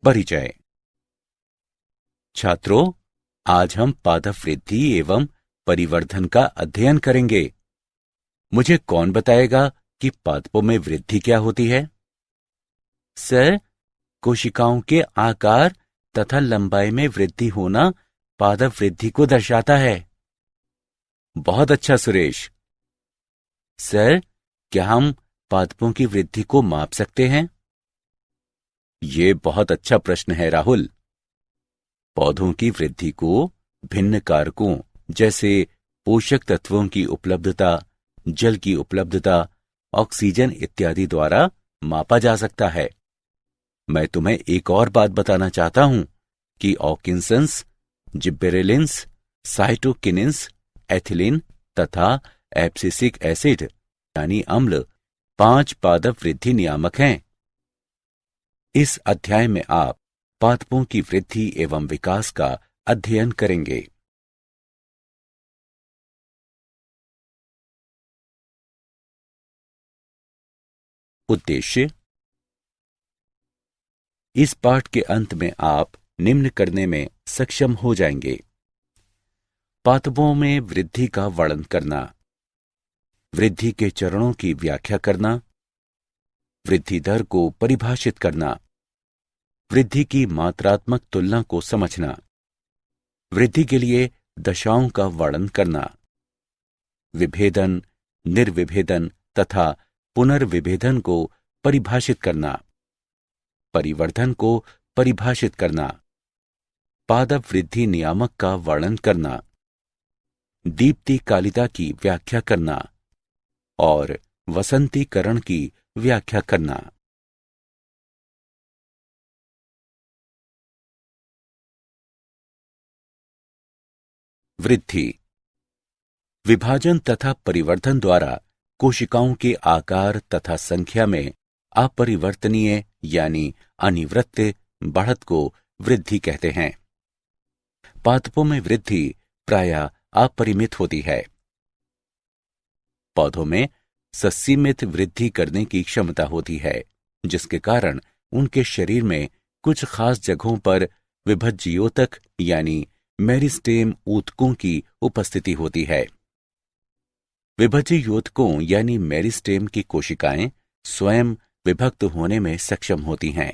परिचय। छात्रों, आज हम पादप वृद्धि एवं परिवर्धन का अध्ययन करेंगे। मुझे कौन बताएगा कि पादपों में वृद्धि क्या होती है? सर, कोशिकाओं के आकार तथा लंबाई में वृद्धि होना पादप वृद्धि को दर्शाता है। बहुत अच्छा सुरेश। सर, क्या हम पादपों की वृद्धि को माप सकते हैं? ये बहुत अच्छा प्रश्न है राहुल। पौधों की वृद्धि को भिन्न कारकों जैसे पोषक तत्वों की उपलब्धता, जल की उपलब्धता, ऑक्सीजन इत्यादि द्वारा मापा जा सकता है। मैं तुम्हें एक और बात बताना चाहता हूं कि ऑकिंसंस, जिब्बेरेलिन्स, साइटोकिनिन्स, एथिलीन तथा एब्सिसिक एसिड यानी अम्ल 5 पादप वृद्धि नियामक हैं। इस अध्याय में आप पादपों की वृद्धि एवं विकास का अध्ययन करेंगे। उद्देश्य। इस पाठ के अंत में आप निम्न करने में सक्षम हो जाएंगे। पादपों में वृद्धि का वर्णन करना, वृद्धि के चरणों की व्याख्या करना, वृद्धि दर को परिभाषित करना, वृद्धि की मात्रात्मक तुलना को समझना, वृद्धि के लिए दशाओं का वर्णन करना, विभेदन, निर्विभेदन तथा पुनर्विभेदन को परिभाषित करना, परिवर्धन को परिभाषित करना, पादप वृद्धि नियामक का वर्णन करना, दीप्तिकालिता की व्याख्या करना और वसंतीकरण की व्याख्या करना। वृद्धि। विभाजन तथा परिवर्धन द्वारा कोशिकाओं के आकार तथा संख्या में अपरिवर्तनीय यानी अनिवृत्त बढ़त को वृद्धि कहते हैं। पादपों में वृद्धि प्रायः अपरिमित होती है। पौधों में ससीमित वृद्धि करने की क्षमता होती है, जिसके कारण उनके शरीर में कुछ खास जगहों पर विभज्ययोतक यानी मेरिस्टेम ऊतकों की उपस्थिति होती है। विभज्ययोतकों यानी मेरिस्टेम की कोशिकाएं स्वयं विभक्त होने में सक्षम होती हैं।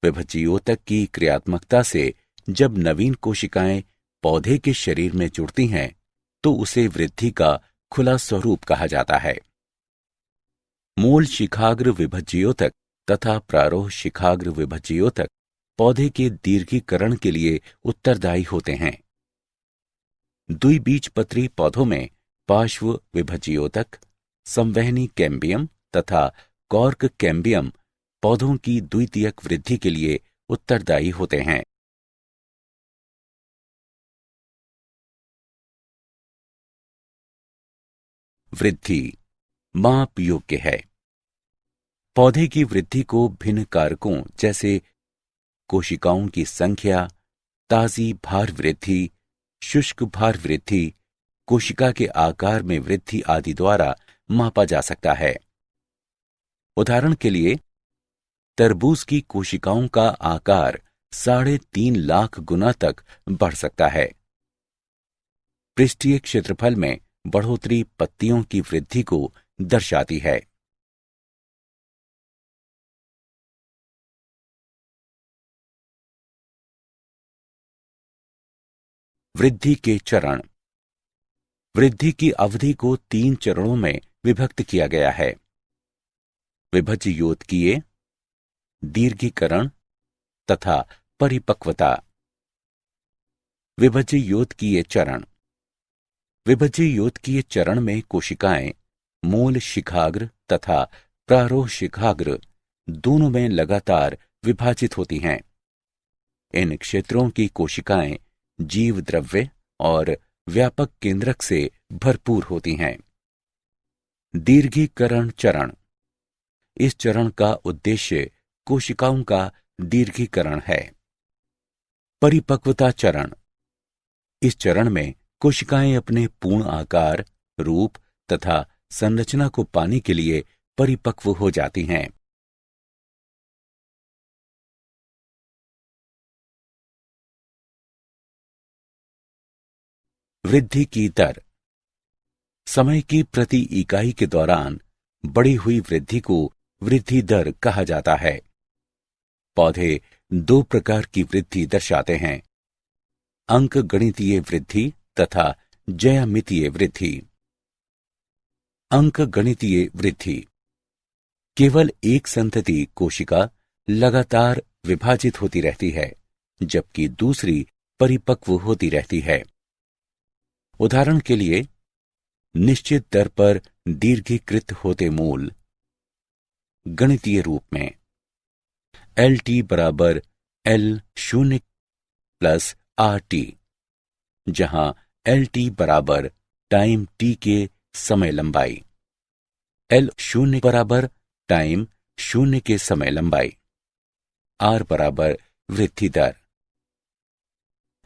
विभज्ययोतक की क्रियात्मकता से जब नवीन कोशिकाएं पौधे के शरीर में जुड़ती हैं, तो उसे वृद्धि का खुला स्वरूप कहा जाता है। मूल शिखाग्र विभज्ययोतक तथा प्रारोह शिखाग्र विभज्ययोतक पौधे के दीर्घीकरण के लिए उत्तरदायी होते हैं। द्विबीजपत्री पौधों में पार्श्व विभज्ययोतक, संवहनी कैम्बियम तथा कॉर्क कैम्बियम पौधों की द्वितीयक वृद्धि के लिए उत्तरदायी होते हैं। वृद्धि माप योग्य है। पौधे की वृद्धि को भिन्न कारकों जैसे कोशिकाओं की संख्या, ताजी भार वृद्धि, शुष्क भार वृद्धि, कोशिका के आकार में वृद्धि आदि द्वारा मापा जा सकता है। उदाहरण के लिए, तरबूज की कोशिकाओं का आकार 3.5 लाख गुना तक बढ़ सकता है। पृष्ठीय क्षेत्रफल में बढ़ोतरी पत्तियों की वृद्धि को दर्शाती है। वृद्धि के चरण। वृद्धि की अवधि को 3 चरणों में विभक्त किया गया है। विभज्ययोतकीय, दीर्घीकरण तथा परिपक्वता। विभज्ययोतकीय चरण। विभज्ययोतकीय चरण में कोशिकाएं मूल शिखाग्र तथा प्रारोह शिखाग्र दोनों में लगातार विभाजित होती हैं। इन क्षेत्रों की कोशिकाएं जीव द्रव्य और व्यापक केंद्रक से भरपूर होती हैं। दीर्घीकरण चरण। इस चरण का उद्देश्य कोशिकाओं का दीर्घीकरण है। परिपक्वता चरण। इस चरण में कोशिकाएं अपने पूर्ण आकार, रूप तथा संरचना को पाने के लिए परिपक्व हो जाती हैं। वृद्धि की दर। समय की प्रति इकाई के दौरान बढ़ी हुई वृद्धि को वृद्धि दर कहा जाता है। पौधे दो प्रकार की वृद्धि दर्शाते हैं, अंकगणितीय वृद्धि तथा ज्यामितीय वृद्धि। अंकगणितीय वृद्धि। केवल एक संतति कोशिका लगातार विभाजित होती रहती है, जबकि दूसरी परिपक्व होती रहती है। उदाहरण के लिए, निश्चित दर पर दीर्घीकृत होते मूल गणितीय रूप में LT बराबर L0 प्लस RT, जहां LT बराबर टाइम T के समय लंबाई, L0 बराबर टाइम 0 के समय लंबाई, R बराबर वृद्धि दर।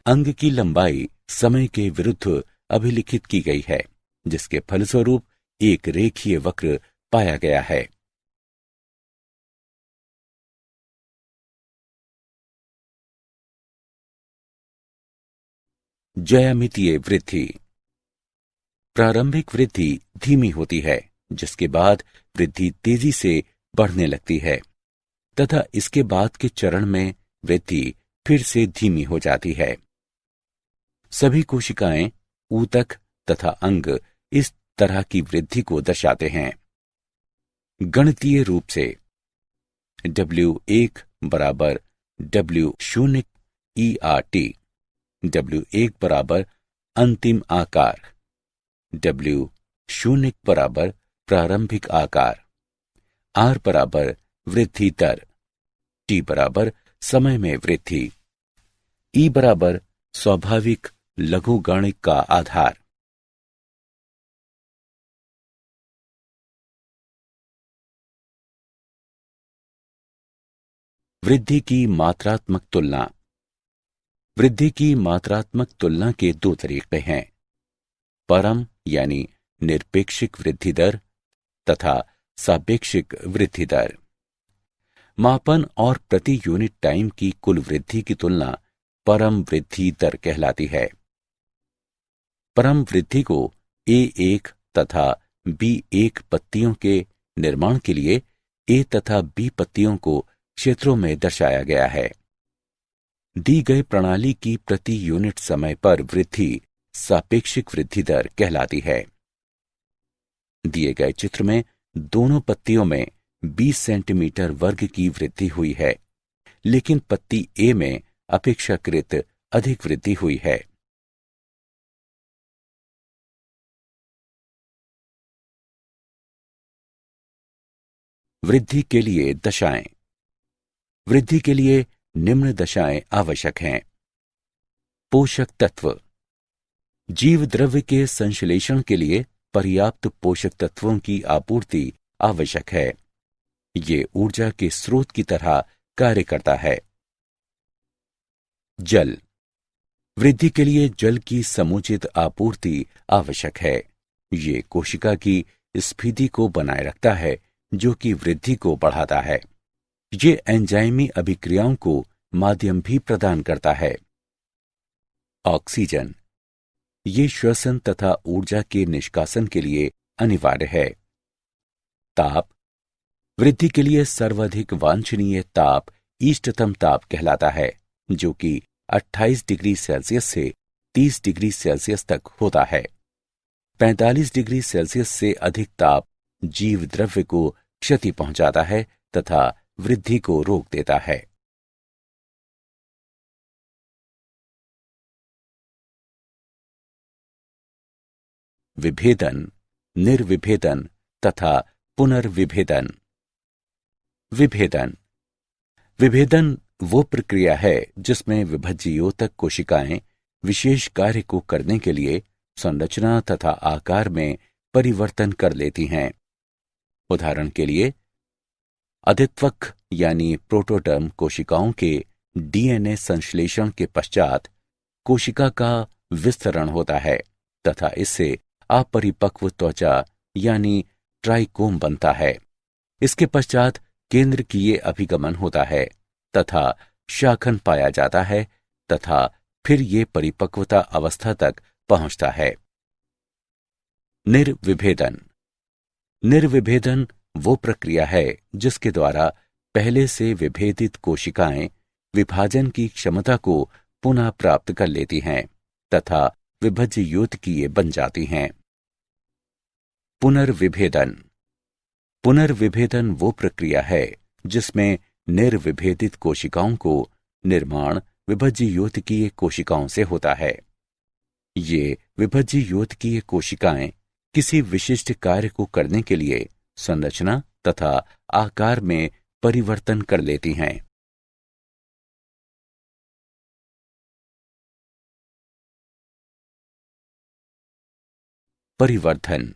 अंग की लंबाई समय के विरुद्ध अभिलिखित की गई है, जिसके फलस्वरूप एक रेखीय वक्र पाया गया है। ज्यामितीय वृद्धि। प्रारंभिक वृद्धि धीमी होती है, जिसके बाद वृद्धि तेजी से बढ़ने लगती है तथा इसके बाद के चरण में वृद्धि फिर से धीमी हो जाती है। सभी कोशिकाएं, ऊतक तथा अंग इस तरह की वृद्धि को दर्शाते हैं। गणितीय रूप से W1 बराबर W0 ERT, W1 बराबर अंतिम आकार, W0 बराबर प्रारंभिक आकार, R बराबर वृद्धि दर, T बराबर समय में वृद्धि, E बराबर स्वाभाविक लघुगणित का आधार। वृद्धि की मात्रात्मक तुलना। वृद्धि की मात्रात्मक तुलना के दो तरीके हैं, परम यानी निरपेक्षिक वृद्धि दर तथा सापेक्षिक वृद्धि दर। मापन और प्रति यूनिट टाइम की कुल वृद्धि की तुलना परम वृद्धि दर कहलाती है। परम वृद्धि को A1 तथा B1 पत्तियों के निर्माण के लिए A तथा B पत्तियों को क्षेत्रों में दर्शाया गया है। दी गई प्रणाली की प्रति यूनिट समय पर वृद्धि सापेक्षिक वृद्धि दर कहलाती है। दिए गए चित्र में दोनों पत्तियों में 20 सेंटीमीटर वर्ग की वृद्धि हुई है, लेकिन पत्ती A में अपेक्षाकृत अधिक वृद्धि हुई है। वृद्धि के लिए दशाएं। वृद्धि के लिए निम्न दशाएं आवश्यक हैं। पोषक तत्व। जीव द्रव्य के संश्लेषण के लिए पर्याप्त पोषक तत्वों की आपूर्ति आवश्यक है। ये ऊर्जा के स्रोत की तरह कार्य करता है। जल। वृद्धि के लिए जल की समुचित आपूर्ति आवश्यक है। ये कोशिका की स्फीति को बनाए रखता है, जो कि वृद्धि को बढ़ाता है। ये एंजाइमी अभिक्रियाओं को माध्यम भी प्रदान करता है। ऑक्सीजन। ये श्वसन तथा ऊर्जा के निष्कासन के लिए अनिवार्य है। ताप। वृद्धि के लिए सर्वाधिक वांछनीय ताप इष्टतम ताप कहलाता है, जो कि 28 डिग्री सेल्सियस से 30 डिग्री सेल्सियस तक होता है। 45 डिग्री सेल्सियस से अधिक ताप जीव द्रव्य को क्षति पहुंचाता है तथा वृद्धि को रोक देता है। विभेदन, निर्विभेदन तथा पुनर्विभेदन। विभेदन। विभेदन वो प्रक्रिया है जिसमें विभज्ययोतक कोशिकाएं विशेष कार्य को करने के लिए संरचना तथा आकार में परिवर्तन कर लेती हैं। उदाहरण के लिए, अधित्वक यानी प्रोटोटर्म कोशिकाओं के DNA संश्लेषण के पश्चात कोशिका का विस्तरण होता है तथा इससे अपरिपक्व त्वचा यानी ट्राइकोम बनता है। इसके पश्चात केंद्रकीय अभिगमन होता है तथा शाखन पाया जाता है तथा फिर ये परिपक्वता अवस्था तक पहुंचता है। निर्विभेदन। निर्विभेदन वो प्रक्रिया है जिसके द्वारा पहले से विभेदित कोशिकाएं विभाजन की क्षमता को पुनः प्राप्त कर लेती हैं तथा विभज्य योतकीय बन जाती हैं। पुनर्विभेदन। पुनर्विभेदन वो प्रक्रिया है जिसमें निर्विभेदित कोशिकाओं को निर्माण विभज्य योतकीय कोशिकाओं से होता है। ये विभज्य योतकीय कोशिकाएं किसी विशिष्ट कार्य को करने के लिए संरचना तथा आकार में परिवर्तन कर लेती हैं। परिवर्धन।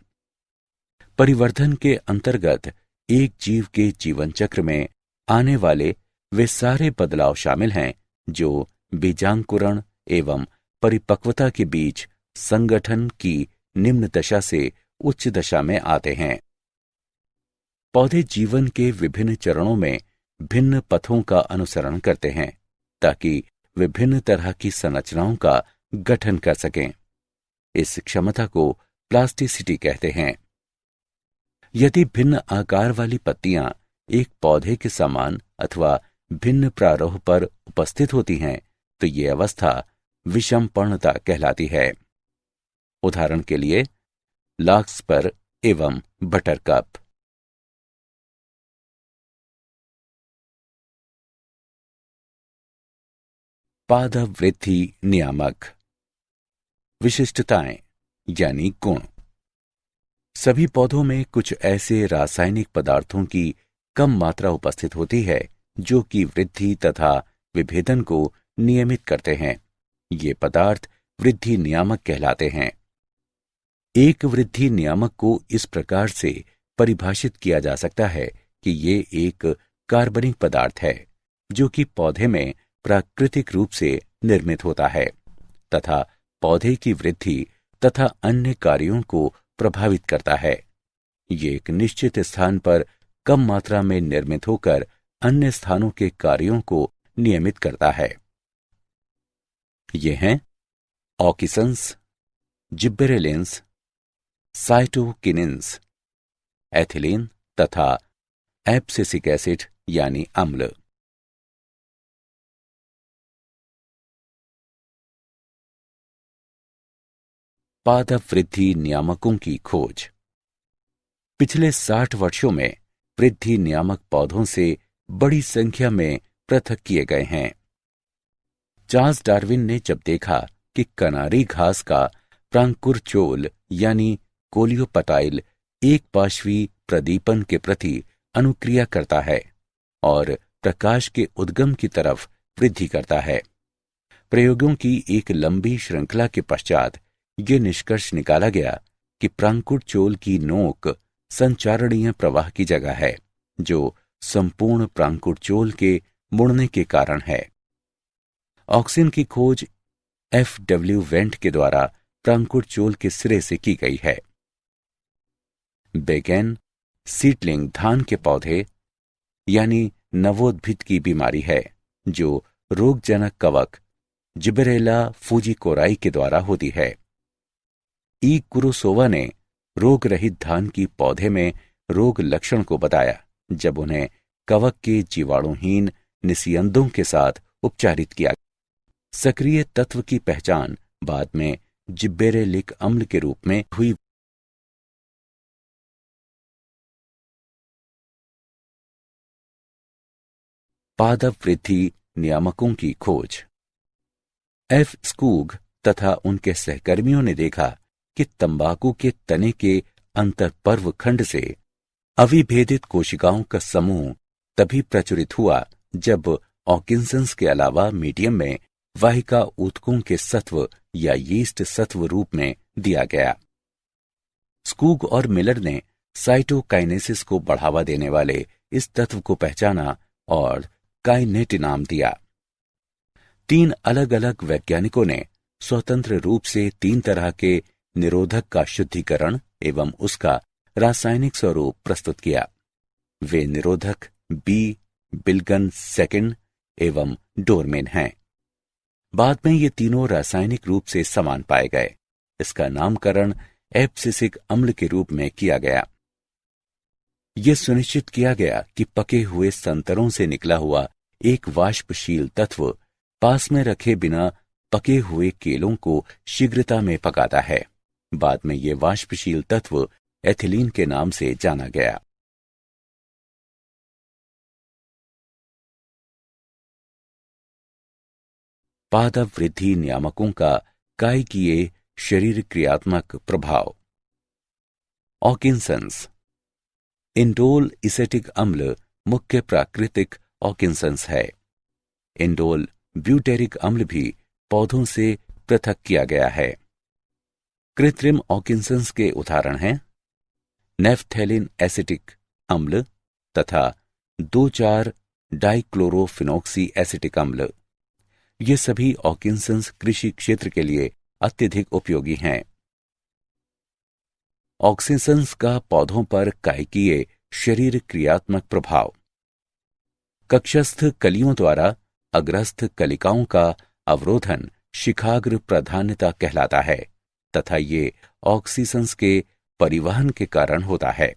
परिवर्धन के अंतर्गत एक जीव के जीवन चक्र में आने वाले वे सारे बदलाव शामिल हैं जो बीजांकुरण एवं परिपक्वता के बीच संगठन की निम्न दशा से उच्च दशा में आते हैं। पौधे जीवन के विभिन्न चरणों में भिन्न पथों का अनुसरण करते हैं ताकि विभिन्न तरह की संरचनाओं का गठन कर सकें। इस क्षमता को प्लास्टिसिटी कहते हैं। यदि भिन्न आकार वाली पत्तियां एक पौधे के समान अथवा भिन्न प्रारूप पर उपस्थित होती हैं तो ये अवस्था विषमपर्णता कहलाती है। उदाहरण के लिए लार्कस्पर एवं बटरकप। पादवृद्धि नियामक। विशिष्टताएं यानी गुण। सभी पौधों में कुछ ऐसे रासायनिक पदार्थों की कम मात्रा उपस्थित होती है जो कि वृद्धि तथा विभेदन को नियमित करते हैं। ये पदार्थ वृद्धि नियामक कहलाते हैं। एक वृद्धि नियामक को इस प्रकार से परिभाषित किया जा सकता है कि ये एक कार्बनिक पदार्थ है जो कि पौधे में प्राकृतिक रूप से निर्मित होता है तथा पौधे की वृद्धि तथा अन्य कार्यों को प्रभावित करता है। ये एक निश्चित स्थान पर कम मात्रा में निर्मित होकर अन्य स्थानों के कार्यों को नियमित करता है। ये हैं ऑकिसंस, जिब्बेरेलिन्स, साइटोकिनिन्स, एथिलीन तथा एब्सिसिक एसिड यानी अम्ल। पादप वृद्धि नियामकों की खोज। पिछले 60 वर्षों में वृद्धि नियामक पौधों से बड़ी संख्या में पृथक किए गए हैं। चार्ल्स डार्विन ने जब देखा कि कनारी घास का प्रांकुरचोल यानी कोलियोपटाइल एक पार्श्वी प्रदीपन के प्रति अनुक्रिया करता है और प्रकाश के उद्गम की तरफ वृद्धि करता है, प्रयोगों की एक लंबी श्रृंखला के पश्चात ये निष्कर्ष निकाला गया कि प्रांकुरचोल की नोक संचारणीय प्रवाह की जगह है जो संपूर्ण प्रांकुरचोल के मुड़ने के कारण है। ऑक्सिन की खोज F.W. वेंट के द्वारा प्रांकुरचोल के सिरे से की गई है। बेगेन सीडलिंग धान के पौधे यानी नवोद्भिद की बीमारी है जो रोगजनक कवक जिबरेला फूजिकोराई के द्वारा होती है। ई कुरोसोवा ने रोग रहित धान की पौधे में रोग लक्षण को बताया जब उन्हें कवक के जीवाणुहीन निसियंदों के साथ उपचारित किया। सक्रिय तत्व की पहचान बाद में जिब्बेरेलिक अम्ल के रूप में हुई। पादप वृद्धि नियामकों की खोज। एफ स्कूग तथा उनके सहकर्मियों ने देखा कि तंबाकू के तने के अंतर्पर्व खंड से अविभेदित कोशिकाओं का समूह तभी प्रचुरित हुआ जब ऑकिंसंस के अलावा मीडियम में वाहिका ऊतकों के सत्व या यीस्ट सत्व रूप में दिया गया। स्कूग और मिलर ने साइटोकाइनेसिस को बढ़ावा देने वाले इस तत्व को पहचाना और काइनेट नाम दिया। 3 अलग अलग वैज्ञानिकों ने स्वतंत्र रूप से 3 तरह के निरोधक का शुद्धिकरण एवं उसका रासायनिक स्वरूप प्रस्तुत किया। वे निरोधक बी, बिल्गन सेकंड एवं डोरमेन हैं। बाद में ये तीनों रासायनिक रूप से समान पाए गए। इसका नामकरण एब्सिसिक अम्ल के रूप में किया गया। यह सुनिश्चित किया गया कि पके हुए संतरों से निकला हुआ एक वाष्पशील तत्व पास में रखे बिना पके हुए केलों को शीघ्रता में पकाता है। बाद में यह वाष्पशील तत्व एथिलीन के नाम से जाना गया। पादप वृद्धि नियामकों का कायकीय शरीर क्रियात्मक प्रभाव। ऑकिंसंस। इंडोल इसेटिक अम्ल मुख्य प्राकृतिक ऑकिंसंस है। इंडोल ब्यूटेरिक अम्ल भी पौधों से पृथक किया गया है। कृत्रिम ऑकिंसंस के उदाहरण हैं नेफ्थैलिन एसिटिक अम्ल तथा 2,4 डाइक्लोरोफिनॉक्सी एसिटिक अम्ल। ये सभी ऑकिंसंस कृषि क्षेत्र के लिए अत्यधिक उपयोगी हैं। ऑक्सीसंस का पौधों पर कायकीय शरीर क्रियात्मक प्रभाव। कक्षस्थ कलियों द्वारा अग्रस्थ कलिकाओं का अवरोधन शिखाग्र प्राधान्यता कहलाता है तथा ये ऑक्सीसंस के परिवहन के कारण होता है।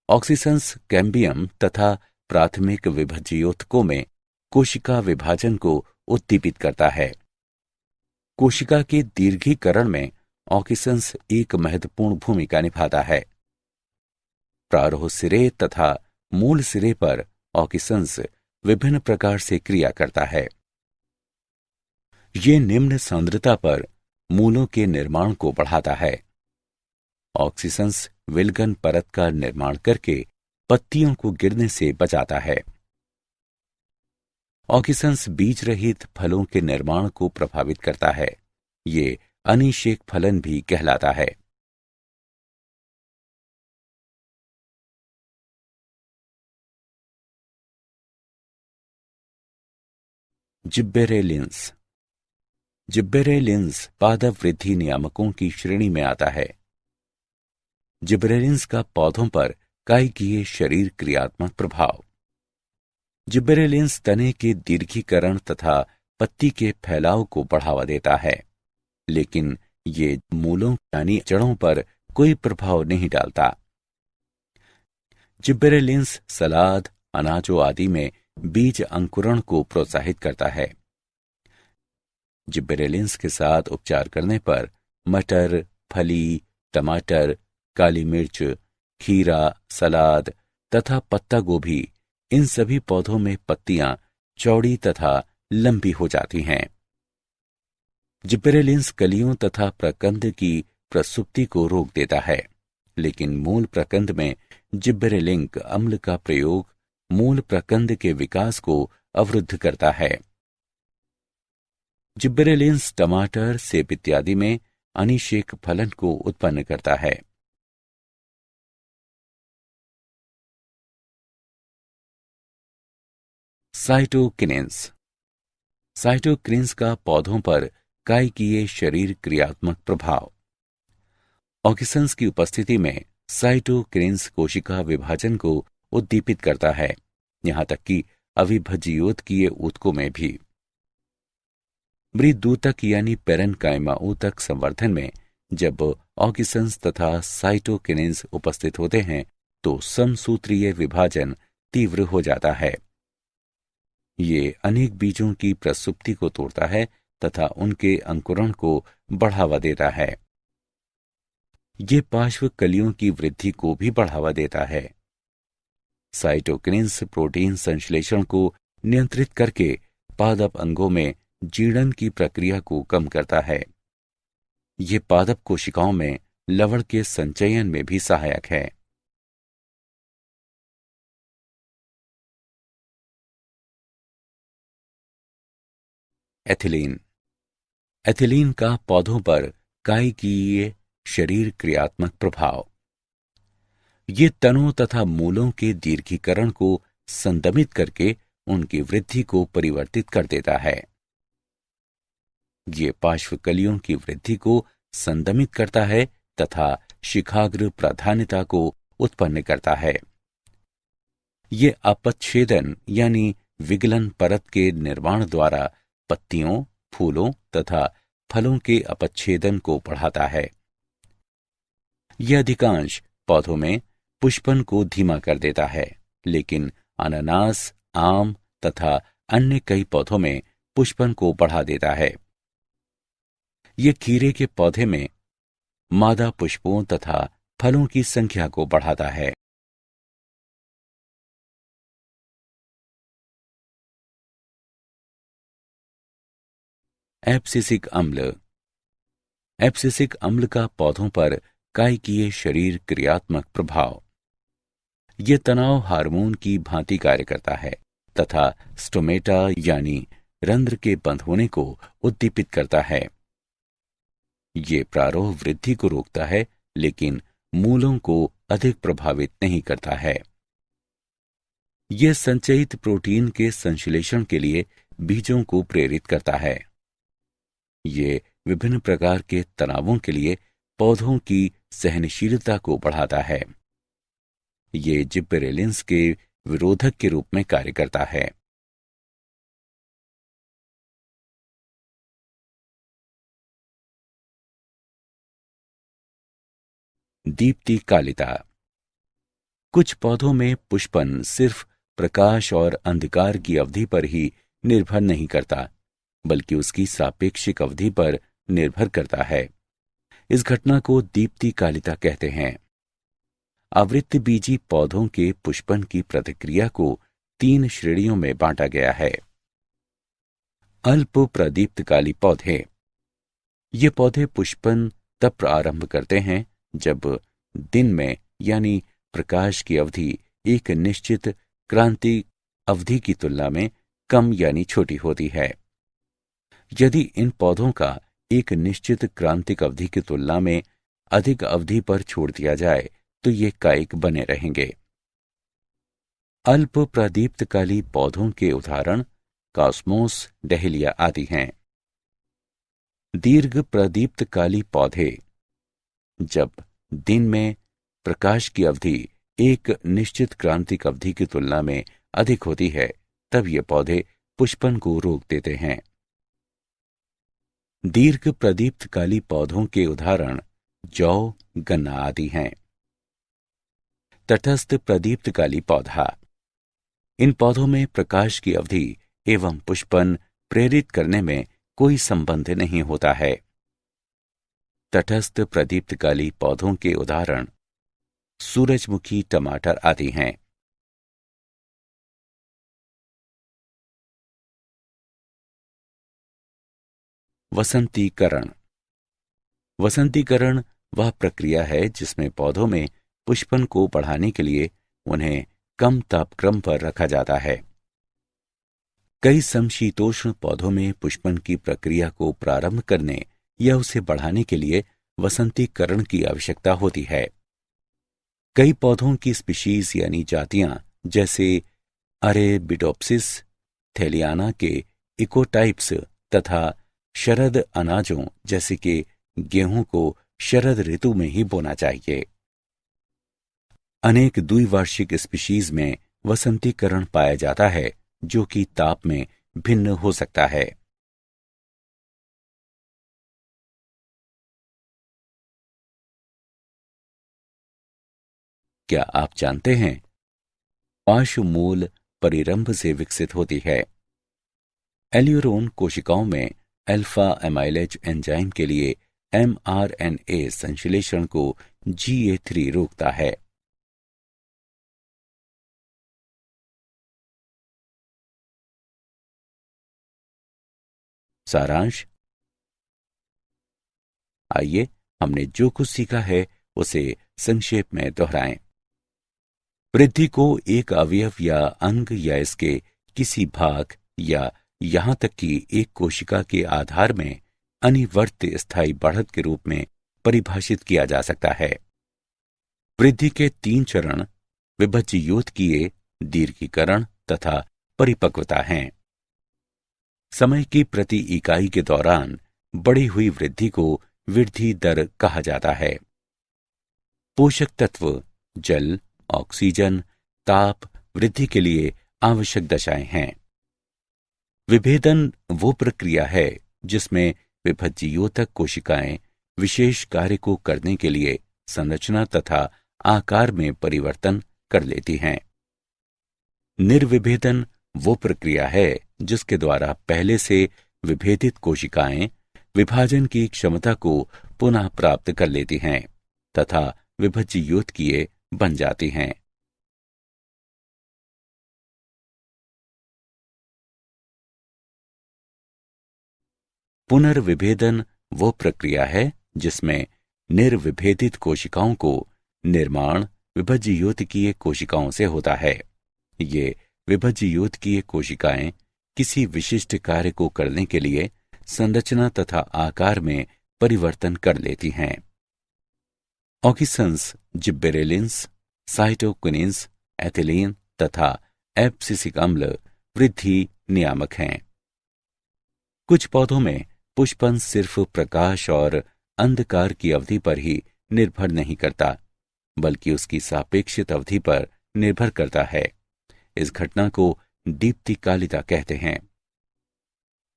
ऑक्सीसंस कैम्बियम तथा प्राथमिक विभज्योतकों में कोशिका विभाजन को उद्दीपित करता है। कोशिका के दीर्घीकरण में ऑक्सीसंस एक महत्वपूर्ण भूमिका निभाता है। प्रारोह सिरे तथा मूल सिरे पर ऑक्सीसंस विभिन्न प्रकार से क्रिया करता है। ये निम्न सांद्रता पर मूलों के निर्माण को बढ़ाता है। ऑक्सीसंस विलगन परत का निर्माण करके पत्तियों को गिरने से बचाता है। ऑक्सीसंस बीज रहित फलों के निर्माण को प्रभावित करता है। ये अनिषेक फलन भी कहलाता है। जिब्बेरेलिंस। जिब्बेरेलिंस पादप वृद्धि नियामकों की श्रेणी में आता है। जिब्बेरेलिंस का पौधों पर कायकीय शरीर क्रियात्मक प्रभाव। जिब्बेरेलिंस तने के दीर्घीकरण तथा पत्ती के फैलाव को बढ़ावा देता है, लेकिन ये मूलों यानी जड़ों पर कोई प्रभाव नहीं डालता। जिब्बेरेलिंस सलाद, अनाजों आदि में बीज अंकुरण को प्रोत्साहित करता है। जिब्बेरेलिंस के साथ उपचार करने पर मटर, फली, टमाटर, काली मिर्च, खीरा, सलाद तथा पत्ता गोभी, इन सभी पौधों में पत्तियां चौड़ी तथा लंबी हो जाती हैं। जिब्बेरेलिंस कलियों तथा प्रकंद की प्रसुप्ति को रोक देता है, लेकिन मूल प्रकंद में जिब्बेरेलिंक अम्ल का प्रयोग मूल प्रकंद के विकास को अवरुद्ध करता है। जिब्बेरेलिंस टमाटर, सेब इत्यादि में अनिषेक फलन को उत्पन्न करता है। साइटोकिनेंस। साइटोकिनेंस का पौधों पर कायकीय शरीर क्रियात्मक प्रभाव। ऑक्सीसंस की उपस्थिति में साइटोकिनेंस कोशिका विभाजन को उद्दीपित करता है, यहां तक कि अविभज्योतकीय ऊतकों में भी। मृदूतक यानी पेरेन्काइमा ऊतक संवर्धन में जब ऑक्सीसंस तथा साइटोकिनेंस उपस्थित होते हैं तो समसूत्रीय विभाजन तीव्र हो जाता है। ये अनेक बीजों की प्रसुप्ति को तोड़ता है तथा उनके अंकुरण को बढ़ावा देता है। ये पार्श्व कलियों की वृद्धि को भी बढ़ावा देता है। साइटोकिनेंस प्रोटीन संश्लेषण को नियंत्रित करके पादप अंगों में जीर्ण की प्रक्रिया को कम करता है। ये पादप कोशिकाओं में लवण के संचयन में भी सहायक है। एथिलीन। एथिलीन का पौधों पर कायकीय शरीर क्रियात्मक प्रभाव। ये तनों तथा मूलों के दीर्घीकरण को संदमित करके उनकी वृद्धि को परिवर्तित कर देता है। ये पार्श्व कलियों की वृद्धि को संदमित करता है तथा शिखाग्र प्राधान्यता को उत्पन्न करता है। ये अपच्छेदन यानी विगलन परत के निर्माण द्वारा पत्तियों, फूलों तथा फलों के अपच्छेदन को बढ़ाता है। यह अधिकांश पौधों में पुष्पन को धीमा कर देता है, लेकिन अनानास, आम तथा अन्य कई पौधों में पुष्पन को बढ़ा देता है। यह खीरे के पौधे में मादा पुष्पों तथा फलों की संख्या को बढ़ाता है। एब्सिसिक अम्ल। एब्सिसिक अम्ल का पौधों पर कायकीय शरीर क्रियात्मक प्रभाव। यह तनाव हार्मोन की भांति कार्य करता है तथा स्टोमेटा यानी रंध्र के बंद होने को उद्दीपित करता है। ये प्रारोह वृद्धि को रोकता है, लेकिन मूलों को अधिक प्रभावित नहीं करता है। यह संचयित प्रोटीन के संश्लेषण के लिए बीजों को प्रेरित करता है। ये विभिन्न प्रकार के तनावों के लिए पौधों की सहनशीलता को बढ़ाता है। ये जिबरेलिन्स के विरोधक के रूप में कार्य करता है। दीप्ति कालिता। कुछ पौधों में पुष्पन सिर्फ प्रकाश और अंधकार की अवधि पर ही निर्भर नहीं करता, बल्कि उसकी सापेक्षिक अवधि पर निर्भर करता है। इस घटना को दीप्ति कालिता कहते हैं। आवृत्तबीजी पौधों के पुष्पन की प्रतिक्रिया को 3 श्रेणियों में बांटा गया है। अल्प प्रदीप्तकाली पौधे। ये पौधे पुष्पन तब प्रारंभ करते हैं जब दिन में यानी प्रकाश की अवधि एक निश्चित क्रांति अवधि की तुलना में कम यानी छोटी होती है। यदि इन पौधों का एक निश्चित क्रांतिक अवधि की तुलना में अधिक अवधि पर छोड़ दिया जाए तो ये कायिक बने रहेंगे। अल्प प्रदीप्तकाली पौधों के उदाहरण कॉस्मोस, डहेलिया आदि हैं। दीर्घ प्रदीप्तकाली पौधे। जब दिन में प्रकाश की अवधि एक निश्चित क्रांतिक अवधि की तुलना में अधिक होती है, तब ये पौधे पुष्पन को रोक देते हैं। दीर्घ प्रदीप्तकाली पौधों के उदाहरण जौ, गन्ना आदि हैं। तटस्थ प्रदीप्तकाली पौधा। इन पौधों में प्रकाश की अवधि एवं पुष्पन प्रेरित करने में कोई संबंध नहीं होता है। तटस्थ प्रदीप्तकाली पौधों के उदाहरण सूरजमुखी, टमाटर आदि हैं। वसंतीकरण। वसंतीकरण वह प्रक्रिया है जिसमें पौधों में पुष्पन को बढ़ाने के लिए उन्हें कम तापक्रम पर रखा जाता है। कई समशीतोष्ण पौधों में पुष्पन की प्रक्रिया को प्रारंभ करने या उसे बढ़ाने के लिए वसंतीकरण की आवश्यकता होती है। कई पौधों की स्पीशीज यानी जातियां जैसे अरेबिडोप्सिस, थेलियाना के इकोटाइप्स तथा शरद अनाजों जैसे कि गेहूं को शरद ऋतु में ही बोना चाहिए। अनेक द्विवार्षिक स्पीशीज में वसंतीकरण पाया जाता है, जो कि ताप में भिन्न हो सकता है। क्या आप जानते हैं पार्श्वमूल परिरंभ से विकसित होती है। एल्यूरोन कोशिकाओं में अल्फा एमाइलेज एंजाइम के लिए mRNA संश्लेषण को GA3 रोकता है। सारांश। आइए हमने जो कुछ सीखा है उसे संक्षेप में दोहराएं। वृद्धि को एक अवयव या अंग या इसके किसी भाग या यहां तक कि एक कोशिका के आधार में अनिवर्त्य स्थायी बढ़त के रूप में परिभाषित किया जा सकता है। वृद्धि के 3 चरण विभज्ययोतकीय, दीर्घीकरण तथा परिपक्वता हैं। समय की प्रति इकाई के दौरान बढ़ी हुई वृद्धि को वृद्धि दर कहा जाता है। पोषक तत्व जल, ऑक्सीजन, ताप वृद्धि के लिए आवश्यक दशाएं हैं। विभेदन वो प्रक्रिया है जिसमें विभज्ययोतक कोशिकाएं विशेष कार्य को करने के लिए संरचना तथा आकार में परिवर्तन कर लेती हैं। निर्विभेदन वो प्रक्रिया है जिसके द्वारा पहले से विभेदित कोशिकाएं विभाजन की क्षमता को पुनः प्राप्त कर लेती हैं तथा विभज्ययोतकीय बन जाती हैं। पुनर्विभेदन वो प्रक्रिया है जिसमें निर्विभेदित कोशिकाओं को निर्माण विभज्ययोतकीय कोशिकाओं से होता है। ये विभज्ययोतकीय कोशिकाएं किसी विशिष्ट कार्य को करने के लिए संरचना तथा आकार में परिवर्तन कर लेती हैं। ऑक्सीन्स, जिब्बेरेलिन्स, साइटोकिनिन्स, एथिलीन तथा एब्सिसिक अम्ल वृद्धि नियामक हैं। कुछ पौधों में पुष्पन सिर्फ प्रकाश और अंधकार की अवधि पर ही निर्भर नहीं करता, बल्कि उसकी सापेक्षित अवधि पर निर्भर करता है। इस घटना को दीप्तिकालिता कहते हैं।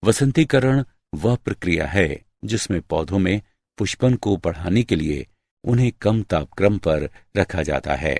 वसंतीकरण वह प्रक्रिया है जिसमें पौधों में पुष्पन को बढ़ाने के लिए उन्हें कम तापक्रम पर रखा जाता है।